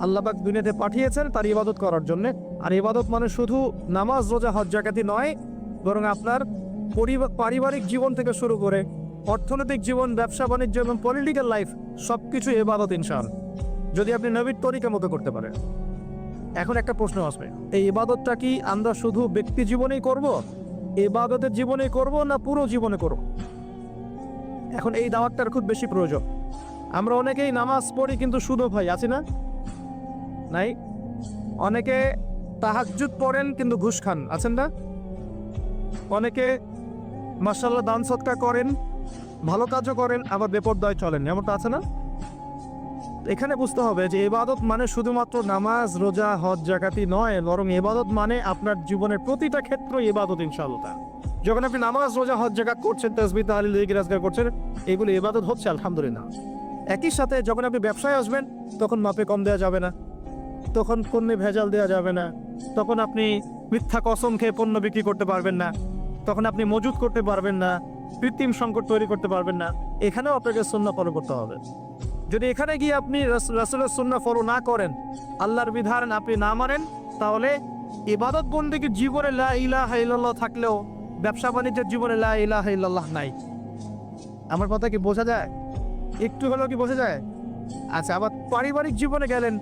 আল্লাহ পাক দুনিয়াতে পাঠিয়েছেন তার ইবাদত করার জন্য। আর ইবাদত মানে শুধু নামাজ রোজা হজ জাকাতি নয়, বরং আপনার পারিবারিক জীবন থেকে শুরু করে অর্থনৈতিক জীবন, ব্যবসা বাণিজ্য এবং পলিটিক্যাল লাইফ সবকিছু ইবাদত ইনশাআল্লাহ, যদি আপনি নবীর তরিকা মতো করতে পারেন। এখন একটা প্রশ্ন আসবে, এই ইবাদতটা কি আমরা শুধু ব্যক্তি জীবনেই করব, ইবাদতের জীবনেই করব, না পুরো জীবনে করব? এখন এই দাওয়াতটার খুব বেশি প্রয়োজন। আমরা অনেকেই নামাজ পড়ি কিন্তু শুধু ভাই আছি না, নাই? অনেকে তাহাজ্জুদ পড়েন কিন্তু ঘুষ খান, আছেন না? অনেকে মাশাআল্লাহ দান সদকা করেন, ভালো কাজও করেন, আবার বেপরদায় চলেন, এমনটা আছে না? এখানে বুঝতে হবে যে ইবাদত মানে শুধুমাত্র নামাজ রোজা হজ জাকাতি নয়, বরং ইবাদত মানে আপনার জীবনের প্রতিটা ক্ষেত্র ইবাদত ইনশাআল্লাহ। যখন আপনি নামাজ রোজা হজ জাকাত করছেন, তাসবিহ তাহলিল জিকির আজকার করছেন, এগুলো ইবাদত হচ্ছে আলহামদুলিল্লাহ। একই সাথে যখন আপনি ব্যবসায় আসবেন, তখন মাপে কম দেওয়া যাবে না, তখন পণ্যে ভেজাল দেওয়া যাবে না, তখন আপনি মিথ্যা কসম খেয়ে পণ্য বিক্রি করতে পারবেন না, তখন আপনি মজুত করতে পারবেন না, কৃত্রিম সংকট তৈরি করতে পারবেন না। এখানেও আপনাকে সুন্নাহ ফলো করতে হবে। যদি এখানে গিয়ে আপনি রাসূলের সুন্নাহ ফলো না করেন, আল্লাহর বিধান আপনি না মানেন, তাহলে ইবাদত বন্দেগী জীবনে লা ইলাহা ইল্লাল্লাহ থাকলেও ব্যবসা বাণিজ্যের জীবনে লা ইলাহা ইল্লাল্লাহ নাই। আমার কথা কি বোঝা যায়? একটু হলেও কি বোঝা যায়? আচ্ছা, আবার পারিবারিক জীবনে গেলেন,